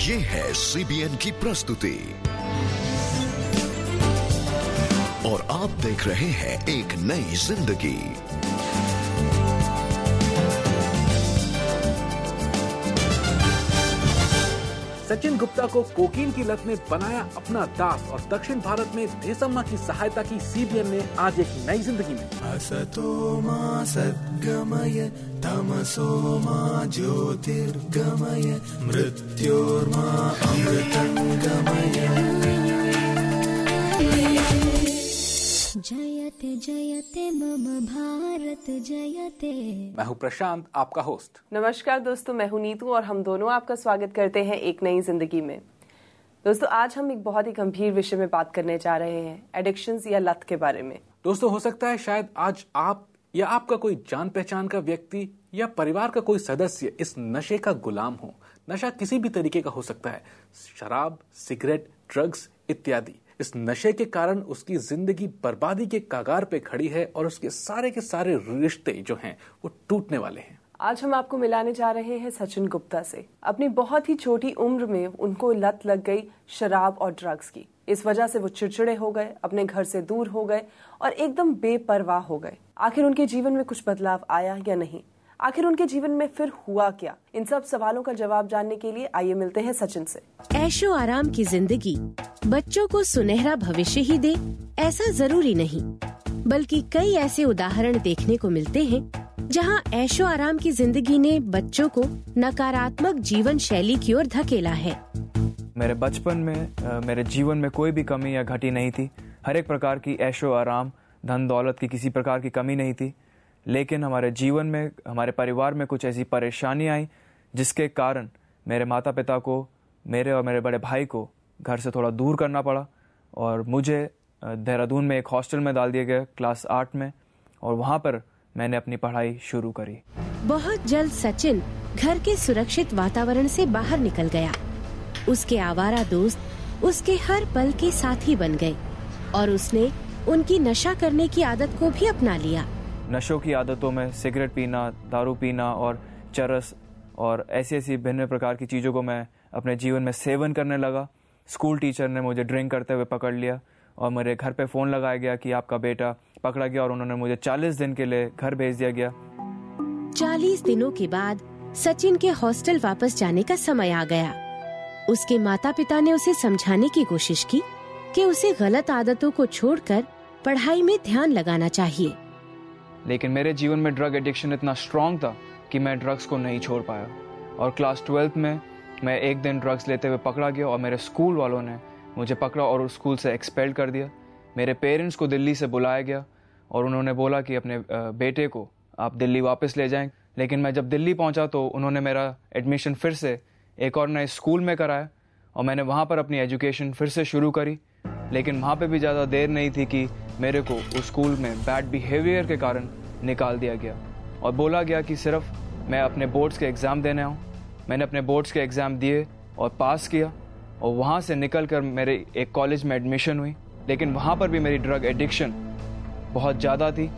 ये है सीबीएन की प्रस्तुति और आप देख रहे हैं एक नई जिंदगी। सचिन गुप्ता को कोकीन की लत ने बनाया अपना दास और दक्षिण भारत में देसम्मा की सहायता की सीबीएन ने आज एक नई जिंदगी में। असतो मा सद्गमय तमसो मा ज्योतिर्गमय मृत्योर्मा अमृतंगमय। जयते जयते मम भारत जयते। मैं हूं प्रशांत, आपका होस्ट। नमस्कार दोस्तों, मैं हूं नीतू और हम दोनों आपका स्वागत करते हैं एक नई जिंदगी में। दोस्तों, आज हम एक बहुत ही गंभीर विषय में बात करने जा रहे हैं, एडिक्शंस या लत के बारे में। दोस्तों, हो सकता है शायद आज आप या आपका कोई जान पहचान का व्यक्ति या परिवार का कोई सदस्य इस नशे का गुलाम हो। नशा किसी भी तरीके का हो सकता है, शराब, सिगरेट, ड्रग्स इत्यादि। इस नशे के कारण उसकी जिंदगी बर्बादी के कगार पे खड़ी है और उसके सारे रिश्ते जो हैं वो टूटने वाले हैं। आज हम आपको मिलाने जा रहे हैं सचिन गुप्ता से। अपनी बहुत ही छोटी उम्र में उनको लत लग गई शराब और ड्रग्स की। इस वजह से वो चिड़चिड़े हो गए, अपने घर से दूर हो गए और एकदम बेपरवाह हो गए। आखिर उनके जीवन में कुछ बदलाव आया या नहीं? आखिर उनके जीवन में फिर हुआ क्या? इन सब सवालों का जवाब जानने के लिए आइए मिलते हैं सचिन से। ऐशो आराम की जिंदगी बच्चों को सुनहरा भविष्य ही दे, ऐसा जरूरी नहीं, बल्कि कई ऐसे उदाहरण देखने को मिलते हैं जहां ऐशो आराम की जिंदगी ने बच्चों को नकारात्मक जीवन शैली की ओर धकेला है। मेरे बचपन में मेरे जीवन में कोई भी कमी या घटी नहीं थी। हर एक प्रकार की ऐशो आराम, धन दौलत की किसी प्रकार की कमी नहीं थी। लेकिन हमारे जीवन में, हमारे परिवार में कुछ ऐसी परेशानी आई जिसके कारण मेरे माता पिता को, मेरे और मेरे बड़े भाई को घर से थोड़ा दूर करना पड़ा और मुझे देहरादून में एक हॉस्टल में डाल दिया गया क्लास 8 में, और वहाँ पर मैंने अपनी पढ़ाई शुरू करी। बहुत जल्द सचिन घर के सुरक्षित वातावरण से बाहर निकल गया। उसके आवारा दोस्त उसके हर पल के साथी बन गए और उसने उनकी नशा करने की आदत को भी अपना लिया। नशों की आदतों में सिगरेट पीना, दारू पीना और चरस और ऐसी भिन्न प्रकार की चीज़ों को मैं अपने जीवन में सेवन करने लगा। स्कूल टीचर ने मुझे ड्रिंक करते हुए पकड़ लिया और मेरे घर पे फ़ोन लगाया गया कि आपका बेटा पकड़ा गया, और उन्होंने मुझे 40 दिन के लिए घर भेज दिया गया। 40 दिनों के बाद सचिन के हॉस्टल वापस जाने का समय आ गया। उसके माता पिता ने उसे समझाने की कोशिश की कि उसे गलत आदतों को छोड़कर पढ़ाई में ध्यान लगाना चाहिए। लेकिन मेरे जीवन में ड्रग एडिक्शन इतना स्ट्रांग था कि मैं ड्रग्स को नहीं छोड़ पाया, और क्लास 12 में मैं एक दिन ड्रग्स लेते हुए पकड़ा गया और मेरे स्कूल वालों ने मुझे पकड़ा और उस स्कूल से एक्सपेल कर दिया। मेरे पेरेंट्स को दिल्ली से बुलाया गया और उन्होंने बोला कि अपने बेटे को आप दिल्ली वापस ले जाएं। लेकिन मैं जब दिल्ली पहुंचा तो उन्होंने मेरा एडमिशन फिर से एक और नए स्कूल में कराया और मैंने वहाँ पर अपनी एजुकेशन फिर से शुरू करी। लेकिन वहाँ पे भी ज़्यादा देर नहीं थी कि मेरे को उस स्कूल में बैड बिहेवियर के कारण निकाल दिया गया और बोला गया कि सिर्फ मैं अपने बोर्ड्स के एग्ज़ाम देने आऊँ। मैंने अपने बोर्ड्स के एग्ज़ाम दिए और पास किया और वहाँ से निकल कर मेरे एक कॉलेज में एडमिशन हुई। लेकिन वहाँ पर भी मेरी ड्रग एडिक्शन बहुत ज़्यादा थी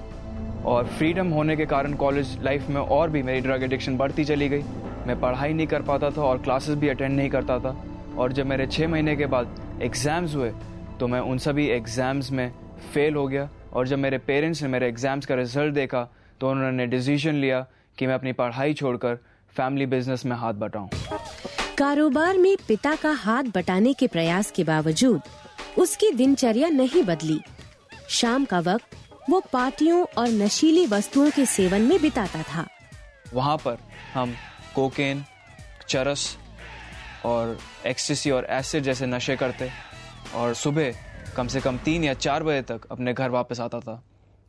और फ्रीडम होने के कारण कॉलेज लाइफ में और भी मेरी ड्रग एडिक्शन बढ़ती चली गई। मैं पढ़ाई नहीं कर पाता था और क्लासेस भी अटेंड नहीं करता था, और जब मेरे 6 महीने के बाद एग्ज़ाम्स हुए तो मैं उन सभी एग्ज़ाम्स में फेल हो गया। और जब मेरे पेरेंट्स ने मेरे एग्ज़ाम्स का रिजल्ट देखा तो उन्होंने डिसीजन लिया कि मैं अपनी पढ़ाई छोड़कर फैमिली बिजनेस में हाथ बटाऊं। कारोबार में पिता का हाथ बटाने के प्रयास के बावजूद उसकी दिनचर्या नहीं बदली। शाम का वक्त वो पार्टियों और नशीली वस्तुओं के सेवन में बिताता था। वहाँ पर हम कोकेन, चरस और एक्सटेसी और एसिड जैसे नशे करते और सुबह कम से कम 3 या 4 बजे तक अपने घर वापस आता था।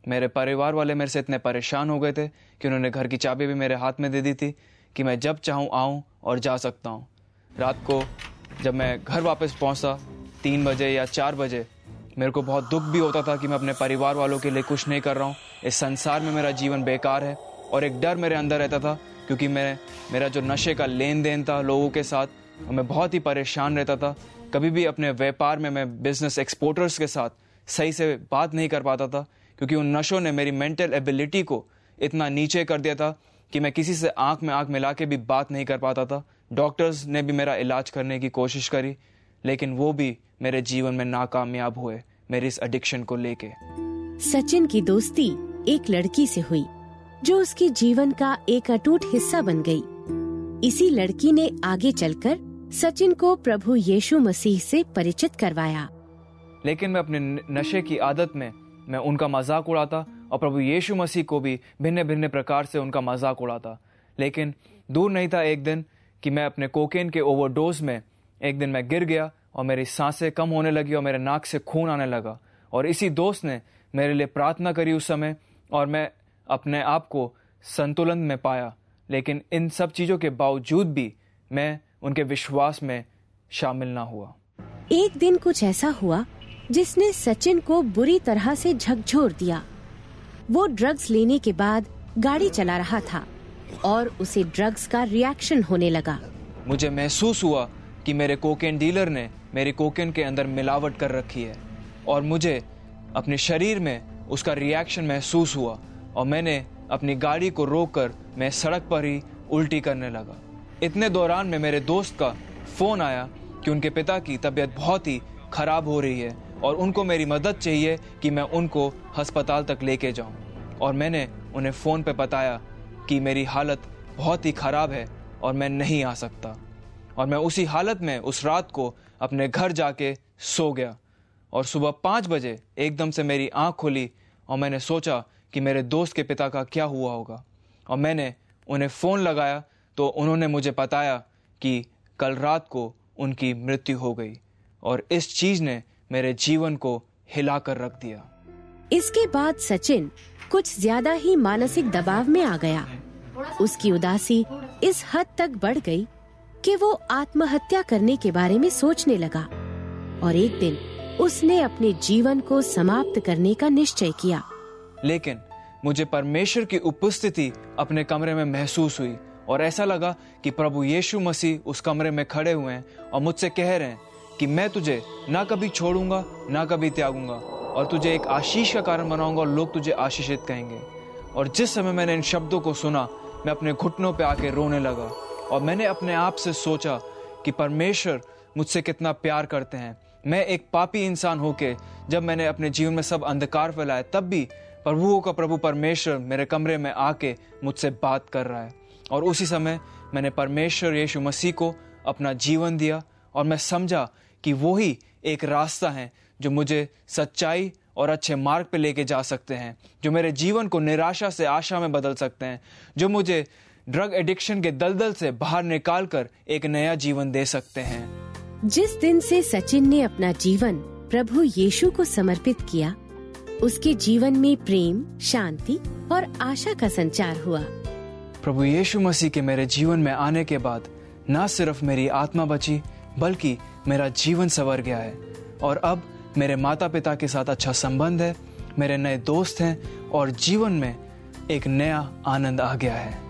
मेरे परिवार वाले मेरे से इतने परेशान हो गए थे कि उन्होंने घर की चाबी भी मेरे हाथ में दे दी थी कि मैं जब चाहूँ आऊँ और जा सकता हूँ। रात को जब मैं घर वापस पहुँचता 3 बजे या 4 बजे, मेरे को बहुत दुख भी होता था कि मैं अपने परिवार वालों के लिए कुछ नहीं कर रहा हूँ, इस संसार में मेरा जीवन बेकार है। और एक डर मेरे अंदर रहता था क्योंकि मेरा जो नशे का लेन देन था लोगों के साथ, मैं बहुत ही परेशान रहता था। कभी भी अपने व्यापार में मैं बिजनेस एक्सपोर्टर्स के साथ सही से बात नहीं कर पाता था क्योंकि उन नशों ने मेरी मेंटल एबिलिटी को इतना नीचे कर दिया था कि मैं किसी से आंख में आंख मिला के भी बात नहीं कर पाता था, डॉक्टर्स ने भी मेरा इलाज करने की कोशिश करी, लेकिन वो भी मेरे जीवन में नाकामयाब हुए मेरी इस एडिक्शन को लेके। सचिन की दोस्ती एक लड़की से हुई जो उसके जीवन का एक अटूट हिस्सा बन गई। इसी लड़की ने आगे चलकर सचिन को प्रभु यीशु मसीह से परिचित करवाया। लेकिन मैं अपने नशे की आदत में मैं उनका मजाक उड़ाता और प्रभु यीशु मसीह को भी भिन्न भिन्न प्रकार से उनका मजाक उड़ाता। लेकिन दूर नहीं था एक दिन कि मैं अपने कोकेन के ओवरडोज में एक दिन मैं गिर गया और मेरी सांसें कम होने लगी और मेरे नाक से खून आने लगा। और इसी दोस्त ने मेरे लिए प्रार्थना करी उस समय और मैं अपने आप को संतुलन में पाया। लेकिन इन सब चीज़ों के बावजूद भी मैं उनके विश्वास में शामिल ना हुआ। एक दिन कुछ ऐसा हुआ जिसने सचिन को बुरी तरह से झकझोर दिया। वो ड्रग्स लेने के बाद गाड़ी चला रहा था और उसे ड्रग्स का रिएक्शन होने लगा। मुझे महसूस हुआ कि मेरे कोकेन डीलर ने मेरे कोकेन के अंदर मिलावट कर रखी है और मुझे अपने शरीर में उसका रिएक्शन महसूस हुआ और मैंने अपनी गाड़ी को रोककर मैं सड़क पर ही उल्टी करने लगा। इतने दौरान में मेरे दोस्त का फोन आया कि उनके पिता की तबीयत बहुत ही खराब हो रही है और उनको मेरी मदद चाहिए कि मैं उनको अस्पताल तक लेके जाऊं। और मैंने उन्हें फ़ोन पे बताया कि मेरी हालत बहुत ही ख़राब है और मैं नहीं आ सकता। और मैं उसी हालत में उस रात को अपने घर जाके सो गया और सुबह 5 बजे एकदम से मेरी आँख खुली और मैंने सोचा कि मेरे दोस्त के पिता का क्या हुआ होगा। और मैंने उन्हें फ़ोन लगाया तो उन्होंने मुझे बताया कि कल रात को उनकी मृत्यु हो गई। और इस चीज़ ने मेरे जीवन को हिला कर रख दिया। इसके बाद सचिन कुछ ज्यादा ही मानसिक दबाव में आ गया। उसकी उदासी इस हद तक बढ़ गई कि वो आत्महत्या करने के बारे में सोचने लगा और एक दिन उसने अपने जीवन को समाप्त करने का निश्चय किया। लेकिन मुझे परमेश्वर की उपस्थिति अपने कमरे में महसूस हुई और ऐसा लगा कि प्रभु यीशु मसीह उस कमरे में खड़े हुए हैं और मुझसे कह रहे हैं कि मैं तुझे ना कभी छोड़ूंगा ना कभी त्यागूंगा और तुझे एक आशीष का कारण बनाऊंगा और लोग तुझे आशीषित कहेंगे। और जिस समय मैंने इन शब्दों को सुना मैं अपने घुटनों पे आके रोने लगा और मैंने अपने आप से सोचा कि परमेश्वर मुझसे कितना प्यार करते हैं। मैं एक पापी इंसान होके जब मैंने अपने जीवन में सब अंधकार फैलाया तब भी प्रभुओं का प्रभु परमेश्वर मेरे कमरे में आके मुझसे बात कर रहा है। और उसी समय मैंने परमेश्वर यीशु मसीह को अपना जीवन दिया और मैं समझा कि वो ही एक रास्ता है जो मुझे सच्चाई और अच्छे मार्ग पे लेके जा सकते हैं, जो मेरे जीवन को निराशा से आशा में बदल सकते हैं, जो मुझे ड्रग एडिक्शन के दलदल से बाहर निकाल कर एक नया जीवन दे सकते हैं। जिस दिन से सचिन ने अपना जीवन प्रभु यीशु को समर्पित किया, उसके जीवन में प्रेम, शांति और आशा का संचार हुआ। प्रभु यीशु मसीह के मेरे जीवन में आने के बाद न सिर्फ मेरी आत्मा बची बल्कि मेरा जीवन संवर गया है और अब मेरे माता पिता के साथ अच्छा संबंध है, मेरे नए दोस्त हैं और जीवन में एक नया आनंद आ गया है।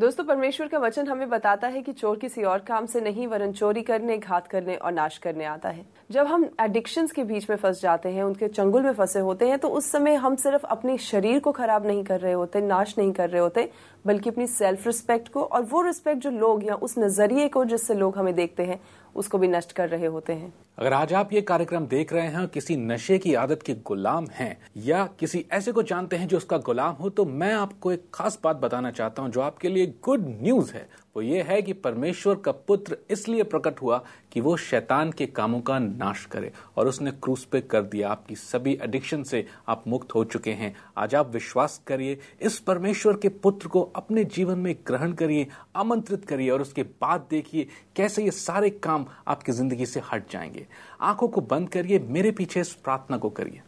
दोस्तों, परमेश्वर का वचन हमें बताता है कि चोर किसी और काम से नहीं वरन चोरी करने, घात करने और नाश करने आता है। जब हम एडिक्शंस के बीच में फंस जाते हैं, उनके चंगुल में फंसे होते हैं, तो उस समय हम सिर्फ अपने शरीर को खराब नहीं कर रहे होते, नाश नहीं कर रहे होते, बल्कि अपनी सेल्फ रिस्पेक्ट को और वो रिस्पेक्ट जो लोग या उस नजरिए को जिससे लोग हमें देखते हैं उसको भी नष्ट कर रहे होते हैं। अगर आज आप ये कार्यक्रम देख रहे हैं, किसी नशे की आदत के गुलाम हैं या किसी ऐसे को जानते हैं जो उसका गुलाम हो, तो मैं आपको एक खास बात बताना चाहता हूं जो आपके लिए गुड न्यूज है। वो ये है कि परमेश्वर का पुत्र इसलिए प्रकट हुआ कि वो शैतान के कामों का नाश करे और उसने क्रूस पे कर दिया। आपकी सभी एडिक्शन से आप मुक्त हो चुके हैं। आज आप विश्वास करिए, इस परमेश्वर के पुत्र को अपने जीवन में ग्रहण करिए, आमंत्रित करिए और उसके बाद देखिए कैसे ये सारे काम आपकी जिंदगी से हट जाएंगे। आंखों को बंद करिए, मेरे पीछे इस प्रार्थना को करिए।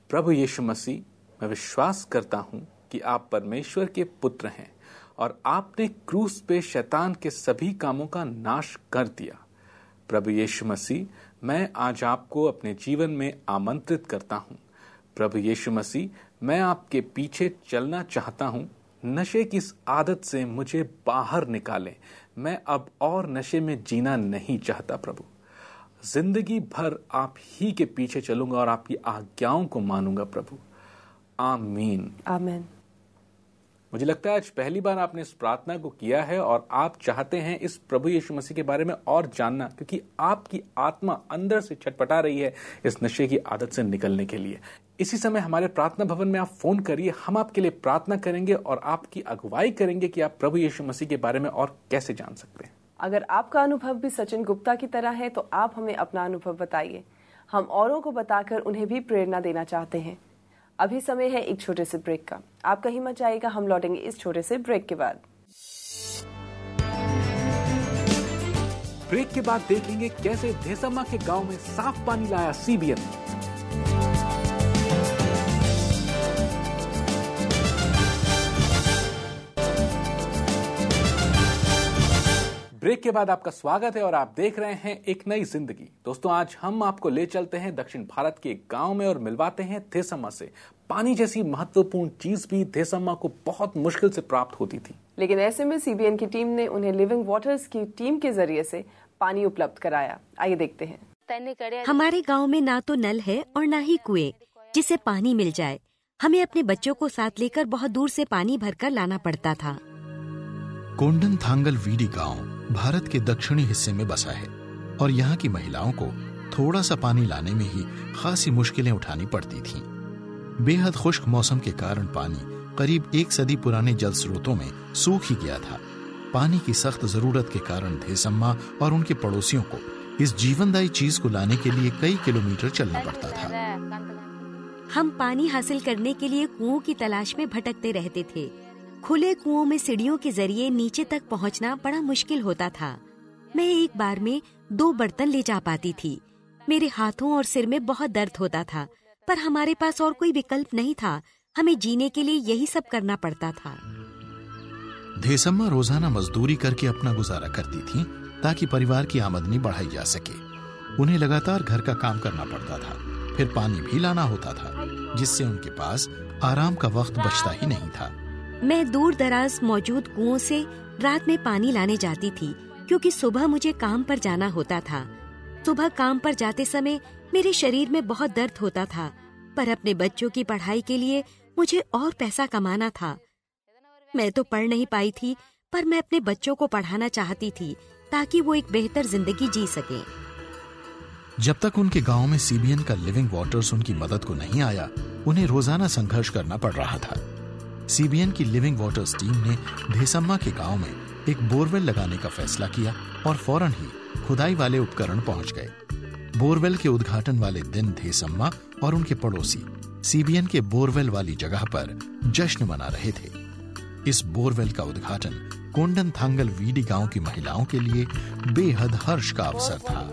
प्रभु यीशु मसीह, मैं विश्वास करता हूं कि आप परमेश्वर के पुत्र हैं और आपने क्रूस पे शैतान के सभी कामों का नाश कर दिया। प्रभु यीशु मसीह, मैं आज आपको अपने जीवन में आमंत्रित करता हूं। प्रभु यीशु मसीह, मैं आपके पीछे चलना चाहता हूं। नशे की इस आदत से मुझे बाहर निकालें। मैं अब और नशे में जीना नहीं चाहता प्रभु। जिंदगी भर आप ही के पीछे चलूंगा और आपकी आज्ञाओं को मानूंगा प्रभु। आमीन। आमीन। मुझे लगता है आज पहली बार आपने इस प्रार्थना को किया है और आप चाहते हैं इस प्रभु यीशु मसीह के बारे में और जानना, क्योंकि आपकी आत्मा अंदर से छटपटा रही है इस नशे की आदत से निकलने के लिए। इसी समय हमारे प्रार्थना भवन में आप फोन करिए, हम आपके लिए प्रार्थना करेंगे और आपकी अगुवाई करेंगे कि आप प्रभु यीशु मसीह के बारे में और कैसे जान सकते हैं। अगर आपका अनुभव भी सचिन गुप्ता की तरह है तो आप हमें अपना अनुभव बताइए। हम औरों को बताकर उन्हें भी प्रेरणा देना चाहते हैं। अभी समय है एक छोटे से ब्रेक का। आप कहीं मत जाइएगा, हम लौटेंगे इस छोटे से ब्रेक के बाद। ब्रेक के बाद देखेंगे कैसे धेसम्मा के गांव में साफ पानी लाया सीबीएन। ब्रेक के बाद आपका स्वागत है और आप देख रहे हैं एक नई जिंदगी। दोस्तों, आज हम आपको ले चलते हैं दक्षिण भारत के एक गांव में और मिलवाते हैं धेसम्मा से। पानी जैसी महत्वपूर्ण चीज भी धेसम्मा को बहुत मुश्किल से प्राप्त होती थी, लेकिन ऐसे में सीबीएन की टीम ने उन्हें लिविंग वाटर्स की टीम के जरिए से पानी उपलब्ध कराया। आइए देखते हैं। हमारे गाँव में ना तो नल है और ना ही कुएं जिससे पानी मिल जाए। हमें अपने बच्चों को साथ लेकर बहुत दूर से पानी भरकर लाना पड़ता था। कोंडन थांगल वीडी गांव भारत के दक्षिणी हिस्से में बसा है और यहाँ की महिलाओं को थोड़ा सा पानी लाने में ही खासी मुश्किलें उठानी पड़ती थीं। बेहद खुश्क मौसम के कारण पानी करीब 1 सदी पुराने जल स्रोतों में सूख ही गया था। पानी की सख्त जरूरत के कारण धेसम्मा और उनके पड़ोसियों को इस जीवनदायी चीज को लाने के लिए कई किलोमीटर चलना पड़ता था। हम पानी हासिल करने के लिए कुओं की तलाश में भटकते रहते थे। खुले कुओं में सीढ़ियों के जरिए नीचे तक पहुंचना बड़ा मुश्किल होता था। मैं एक बार में 2 बर्तन ले जा पाती थी। मेरे हाथों और सिर में बहुत दर्द होता था, पर हमारे पास और कोई विकल्प नहीं था। हमें जीने के लिए यही सब करना पड़ता था। धेसम्मा रोजाना मजदूरी करके अपना गुजारा करती थीं, ताकि परिवार की आमदनी बढ़ाई जा सके। उन्हें लगातार घर का काम करना पड़ता था, फिर पानी भी लाना होता था, जिससे उनके पास आराम का वक्त बचता ही नहीं था। मैं दूर दराज मौजूद कुओं से रात में पानी लाने जाती थी, क्योंकि सुबह मुझे काम पर जाना होता था। सुबह काम पर जाते समय मेरे शरीर में बहुत दर्द होता था, पर अपने बच्चों की पढ़ाई के लिए मुझे और पैसा कमाना था। मैं तो पढ़ नहीं पाई थी, पर मैं अपने बच्चों को पढ़ाना चाहती थी ताकि वो एक बेहतर जिंदगी जी सके। जब तक उनके गांव में सीबीएन का लिविंग वाटर्स उनकी मदद को नहीं आया, उन्हें रोजाना संघर्ष करना पड़ रहा था। सीबीएन की लिविंग वाटर्स टीम ने धेसम्मा के गांव में एक बोरवेल लगाने का फैसला किया और फौरन ही खुदाई वाले उपकरण पहुंच गए। बोरवेल के उद्घाटन वाले दिन धेसम्मा और उनके पड़ोसी सीबीएन के बोरवेल वाली जगह पर जश्न मना रहे थे। इस बोरवेल का उद्घाटन कोंडन थांगल वीडी गांव की महिलाओं के लिए बेहद हर्ष का अवसर था।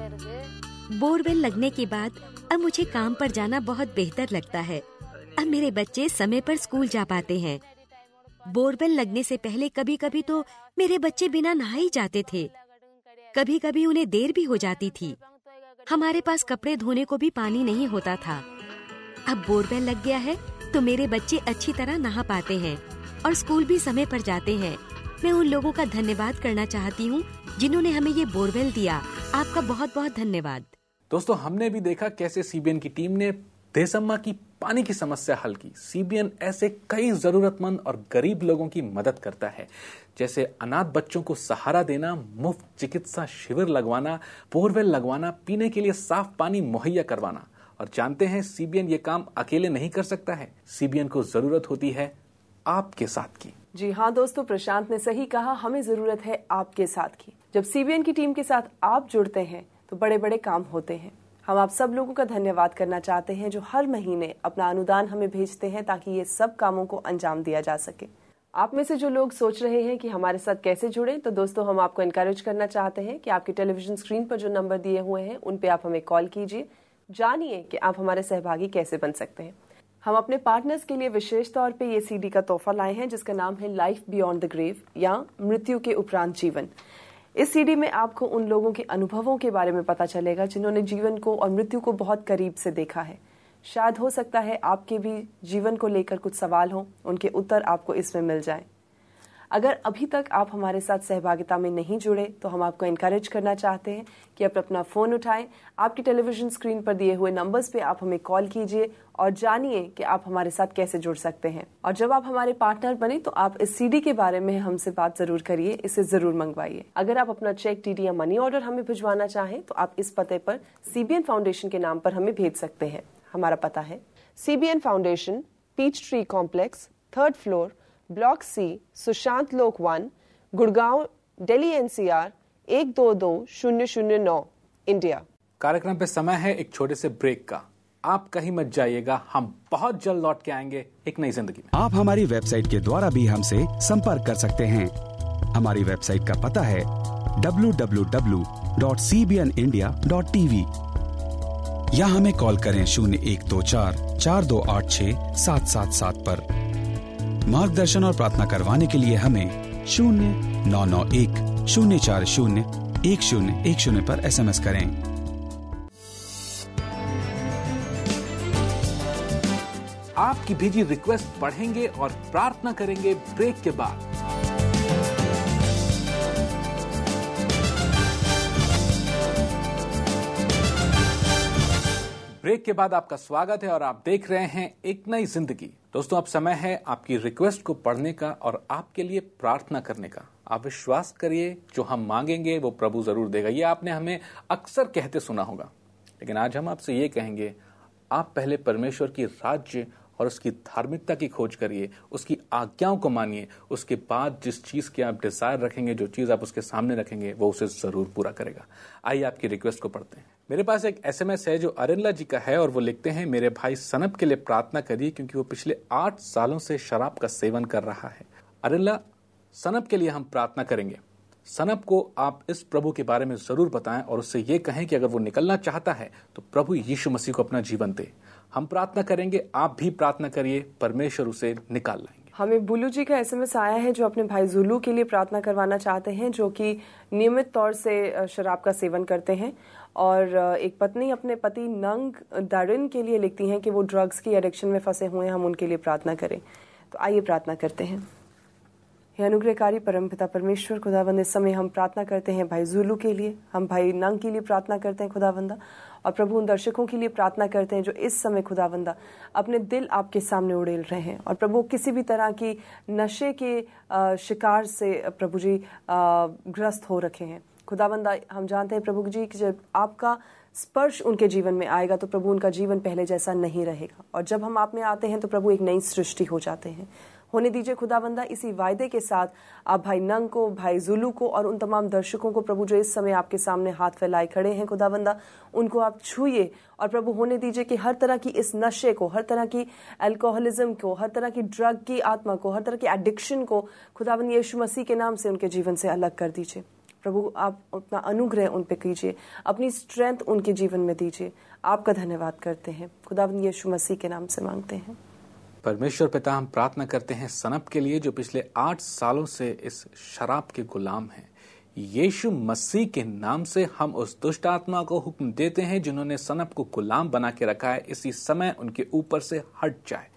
बोरवेल लगने के बाद अब मुझे काम पर जाना बहुत बेहतर लगता है। अब मेरे बच्चे समय पर स्कूल जा पाते हैं। बोरवेल लगने से पहले कभी कभी तो मेरे बच्चे बिना नहाए ही जाते थे। कभी कभी उन्हें देर भी हो जाती थी। हमारे पास कपड़े धोने को भी पानी नहीं होता था। अब बोरवेल लग गया है तो मेरे बच्चे अच्छी तरह नहा पाते हैं और स्कूल भी समय पर जाते हैं। मैं उन लोगों का धन्यवाद करना चाहती हूँ जिन्होंने हमें ये बोरवेल दिया। आपका बहुत बहुत धन्यवाद। दोस्तों, हमने भी देखा कैसे सीबीएन की टीम ने धेसम्मा की पानी की समस्या हल की। सीबीएन ऐसे कई जरूरतमंद और गरीब लोगों की मदद करता है, जैसे अनाथ बच्चों को सहारा देना, मुफ्त चिकित्सा शिविर लगवाना, बोरवेल लगवाना, पीने के लिए साफ पानी मुहैया करवाना। और जानते हैं, सीबीएन ये काम अकेले नहीं कर सकता है। सीबीएन को जरूरत होती है आपके साथ की। जी हाँ दोस्तों, प्रशांत ने सही कहा, हमें जरूरत है आपके साथ की। जब सीबीएन की टीम के साथ आप जुड़ते हैं तो बड़े बड़े काम होते हैं। हम आप सब लोगों का धन्यवाद करना चाहते हैं जो हर महीने अपना अनुदान हमें भेजते हैं ताकि ये सब कामों को अंजाम दिया जा सके। आप में से जो लोग सोच रहे हैं कि हमारे साथ कैसे जुड़े, तो दोस्तों हम आपको एनकरेज करना चाहते हैं कि आपके टेलीविजन स्क्रीन पर जो नंबर दिए हुए हैं उन पे आप हमें कॉल कीजिए। जानिए कि आप हमारे सहभागी कैसे बन सकते हैं। हम अपने पार्टनर्स के लिए विशेष तौर पे ये सीडी का तोहफा लाए हैं जिसका नाम है लाइफ बियॉन्ड द ग्रेव या मृत्यु के उपरांत जीवन। इस सीडी में आपको उन लोगों के अनुभवों के बारे में पता चलेगा जिन्होंने जीवन को और मृत्यु को बहुत करीब से देखा है। शायद हो सकता है आपके भी जीवन को लेकर कुछ सवाल हो, उनके उत्तर आपको इसमें मिल जाए। अगर अभी तक आप हमारे साथ सहभागिता में नहीं जुड़े तो हम आपको इनकरेज करना चाहते हैं कि आप अपना फ़ोन उठाएं, आपकी टेलीविज़न स्क्रीन पर दिए हुए नंबर्स पे आप हमें कॉल कीजिए और जानिए कि आप हमारे साथ कैसे जुड़ सकते हैं। और जब आप हमारे पार्टनर बने तो आप इस सीडी के बारे में हमसे बात जरूर करिए, इसे जरूर मंगवाइए। अगर आप अपना चेक, डीडी या मनी ऑर्डर हमें भिजवाना चाहें तो आप इस पते पर CBN फाउंडेशन के नाम पर हमें भेज सकते हैं। हमारा पता है CBN foundation, peach tree complex, 3rd floor, block C, Sushant Lok 1, Gurgaon, Delhi NCR 122009, India. कार्यक्रम पे समय है एक छोटे से ब्रेक का। आप कहीं मत जाइएगा, हम बहुत जल्द लौट के आएंगे एक नई जिंदगी में। आप हमारी वेबसाइट के द्वारा भी हमसे संपर्क कर सकते हैं। हमारी वेबसाइट का पता है www.cbnindia.tv। या हमें कॉल करें 0124-4286-777 पर। मार्गदर्शन और प्रार्थना करवाने के लिए हमें 0991-040-1010 पर SMS करें। आपकी भेजी रिक्वेस्ट पढ़ेंगे और प्रार्थना करेंगे ब्रेक के बाद। ब्रेक के बाद आपका स्वागत है और आप देख रहे हैं एक नई जिंदगी। दोस्तों, अब समय है आपकी रिक्वेस्ट को पढ़ने का और आपके लिए प्रार्थना करने का। आप विश्वास करिए, जो हम मांगेंगे वो प्रभु जरूर देगा। ये आपने हमें अक्सर कहते सुना होगा, लेकिन आज हम आपसे ये कहेंगे, आप पहले परमेश्वर की राज्य और उसकी धार्मिकता की खोज करिए, उसकी आज्ञाओं को मानिए। उसके बाद जिस चीज के आप डिजायर रखेंगे, जो चीज आप उसके सामने रखेंगे, वो उसे जरूर पूरा करेगा। आइए आपकी रिक्वेस्ट को पढ़ते हैं। मेरे पास एक SMS है जो अरिंला जी का है और वो लिखते हैं, मेरे भाई सनप के लिए प्रार्थना करिए क्योंकि वो पिछले 8 सालों से शराब का सेवन कर रहा है। अरिंला, सनप के लिए हम प्रार्थना करेंगे। सनप को आप इस प्रभु के बारे में जरूर बताएं और उससे ये कहें कि अगर वो निकलना चाहता है तो प्रभु यीशु मसीह को अपना जीवन दे। हम प्रार्थना करेंगे, आप भी प्रार्थना करिए, परमेश्वर उसे निकाल लाएंगे। हमें बुल्लू जी का SMS आया है जो अपने भाई जुलू के लिए प्रार्थना करवाना चाहते हैं, जो कि नियमित तौर से शराब का सेवन करते हैं। और एक पत्नी अपने पति नंग दारिन के लिए लिखती हैं कि वो ड्रग्स की एडिक्शन में फंसे हुए हैं, हम उनके लिए प्रार्थना करें। तो आइए प्रार्थना करते हैं। हे अनुग्रहकारी परमपिता परमेश्वर खुदावंद, इस समय हम प्रार्थना करते हैं भाई जुलू के लिए, हम भाई नंग के लिए प्रार्थना करते हैं खुदावंदा, और प्रभु उन दर्शकों के लिए प्रार्थना करते हैं जो इस समय खुदावंदा अपने दिल आपके सामने उड़ेल रहे हैं और प्रभु किसी भी तरह की नशे के शिकार से प्रभु जी ग्रस्त हो रखे हैं। खुदावंदा, हम जानते हैं प्रभु जी कि जब आपका स्पर्श उनके जीवन में आएगा तो प्रभु उनका जीवन पहले जैसा नहीं रहेगा, और जब हम आप में आते हैं तो प्रभु एक नई सृष्टि हो जाते हैं। होने दीजिए खुदावंदा, इसी वायदे के साथ आप भाई नंग को, भाई जुलू को और उन तमाम दर्शकों को प्रभु जो इस समय आपके सामने हाथ फैलाए खड़े हैं खुदावंदा, उनको आप छूइए और प्रभु होने दीजिए कि हर तरह की इस नशे को, हर तरह की अल्कोहलिज्म को, हर तरह की ड्रग की आत्मा को, हर तरह की एडिक्शन को खुदावंद यीशु मसीह के नाम से उनके जीवन से अलग कर दीजिए। प्रभु आप अपना अनुग्रह उन पे कीजिए, अपनी स्ट्रेंथ उनके जीवन में दीजिए। आपका धन्यवाद करते हैं, खुदावंद यीशु मसीह के नाम से मांगते हैं। परमेश्वर पिता, हम प्रार्थना करते हैं सनप के लिए जो पिछले 8 सालों से इस शराब के गुलाम हैं। यीशु मसीह के नाम से हम उस दुष्ट आत्मा को हुक्म देते हैं जिन्होंने सनप को गुलाम बना के रखा है, इसी समय उनके ऊपर से हट जाए।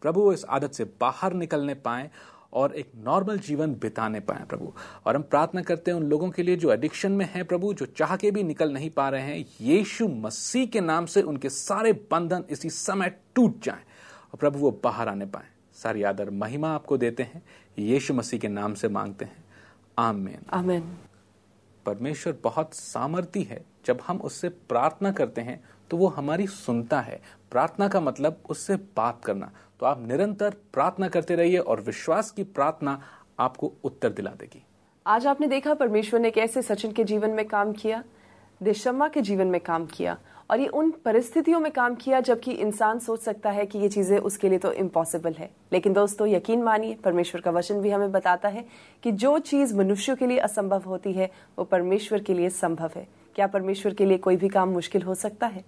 प्रभु वो इस आदत से बाहर निकलने पाए और एक नॉर्मल जीवन बिताने पाए प्रभु। और हम प्रार्थना करते हैं उन लोगों के लिए जो एडिक्शन में हैं प्रभु, जो चाह के भी निकल नहीं पा रहे हैं, यीशु मसीह के नाम से उनके सारे बंधन इसी समय टूट जाएं और प्रभु वो बाहर आने पाए। सारी आदर महिमा आपको देते हैं, यीशु मसीह के नाम से मांगते हैं, आमीन आमीन। परमेश्वर बहुत सामर्थी है, जब हम उससे प्रार्थना करते हैं तो वो हमारी सुनता है। प्रार्थना का मतलब उससे बात करना। तो आप निरंतर प्रार्थना करते रहिए और विश्वास की प्रार्थना आपको उत्तर दिला देगी। आज आपने देखा परमेश्वर ने कैसे सचिन के जीवन में काम किया, देशम्मा के जीवन में काम किया, और ये उन परिस्थितियों में काम किया जबकि इंसान सोच सकता है कि ये चीजें उसके लिए तो इम्पॉसिबल है। लेकिन दोस्तों यकीन मानिए, परमेश्वर का वचन भी हमें बताता है कि जो चीज मनुष्यों के लिए असंभव होती है वो परमेश्वर के लिए संभव है। क्या परमेश्वर के लिए कोई भी काम मुश्किल हो सकता है?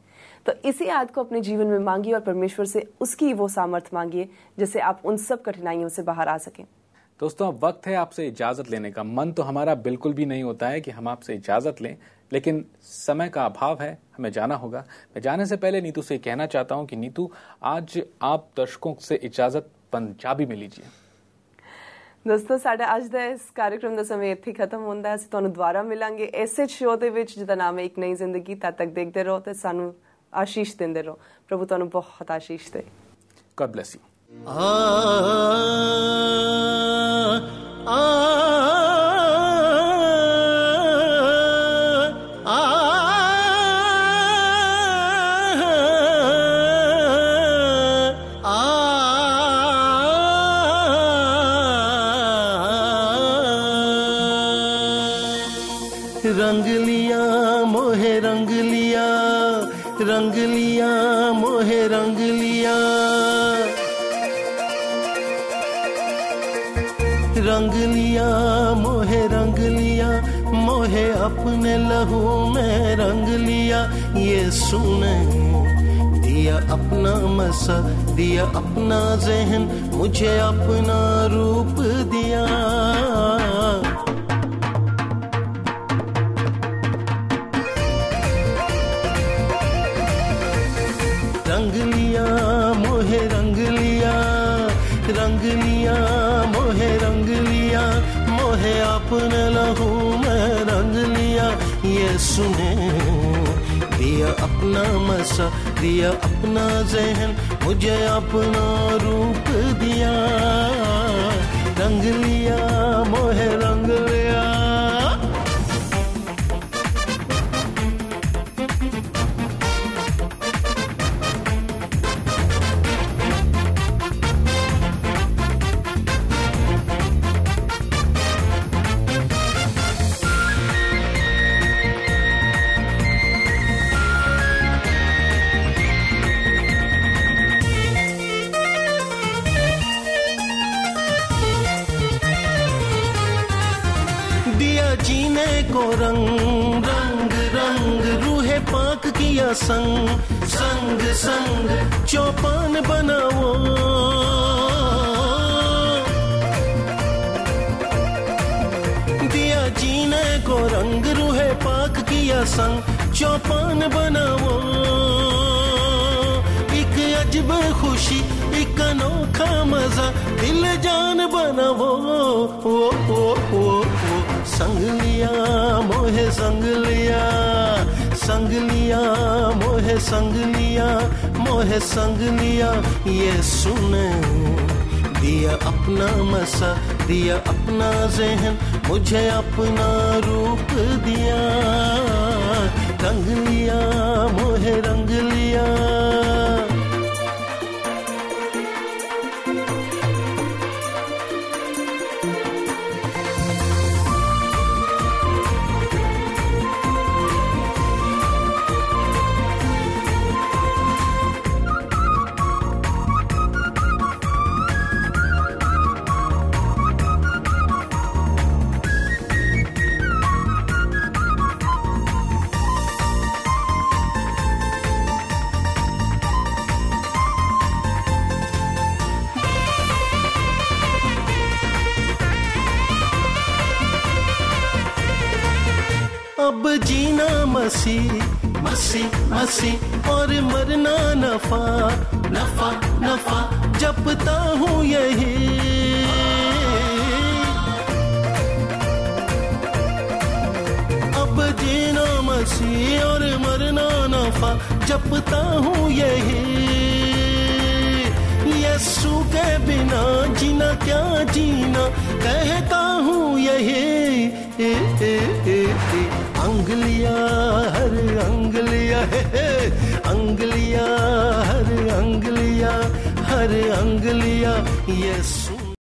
तो इसी याद को अपने जीवन में मांगिए और परमेश्वर से उसकी वो सामर्थ मांगिए जिससे आप उन सब कठिनाइयों से बाहर आ सकें। दोस्तों अब वक्त है आपसे इजाजत लेने का। मन तो हमारा बिल्कुल भी नहीं होता है कि हम आपसे इजाजत लें, लेकिन समय का अभाव है, हमें जाना होगा। मैं जाने से पहले नीतू से कहना चाहता हूं कि नीतू, आज आप दर्शकों से इजाजत पंजाबी में लीजिए। ਦੋਸਤੋ ਸਾਡਾ ਅੱਜ ਦਾ ਇਸ कार्यक्रम ਦਾ ਸਮੇਂ ਇੱਥੇ ਖਤਮ ਹੁੰਦਾ ਹੈ। ਅਸੀਂ ਤੁਹਾਨੂੰ ਦੁਬਾਰਾ ਮਿਲਾਂਗੇ ਇਸੇ ਸ਼ੋਅ ਦੇ ਵਿੱਚ ਜਿਹਦਾ ਨਾਮ ਹੈ ਇੱਕ ਨਈ ਜ਼ਿੰਦਗੀ। ਤਦ ਤੱਕ ਦੇਖਦੇ ਰਹੋ ਤੇ ਸਾਨੂੰ ਆਸ਼ੀਸ਼ ਦਿੰਦੇ ਰਹੋ। ਪ੍ਰਭੂ ਤੁਹਾਨੂੰ ਬਹੁਤ ਆਸ਼ੀਸ਼ ਦੇ। God bless you. रंग लिया मोहे रंग लिया, रंग लिया मोहे रंग लिया, रंग लिया मोहे रंग लिया, मोहे अपने लहू में रंग लिया। ये सुने दिया अपना मसा, दिया अपना ज़हन, मुझे अपना रूप दिया। रंग लिया मोहे रंग लिया, रंग लिया मोहे रंग लिया, मोहे अपने लहू में रंग लिया। ये सुने दिया अपना मसा, दिया अपना ज़हन, मुझे अपना रूप दिया। रंग लिया मोहे रंग लिया। जीने को रंग रंग रंग, रूहे पाक किया संग संग संग, चौपान बनाओ। दिया जीने को रंग, रूहे पाक किया संग, चौपान बनाओ। एक अजब खुशी, एक अनोखा मजा, दिल जान बनाओ। ओ ओ ओ ओ संग लिया मोहे संग लिया, संग लिया मोहे संग लिया, मोहे संग लिया। ये सुने दिया अपना मसा, दिया अपना ज़हन, मुझे अपना रूप दिया। रंग लिया मोहे रंग लिया। अब जीना मसी मसी मसी, और मरना नफा नफा नफा, जपता हूँ यही। अब जीना मसी और मरना नफा, जपता हूँ यही। यीशु के बिना जीना क्या जीना, कहता हूँ यही। अंगलिया हर अंगलिया है, अंगलिया हर अंगलिया, हर अंगलिया। यीशु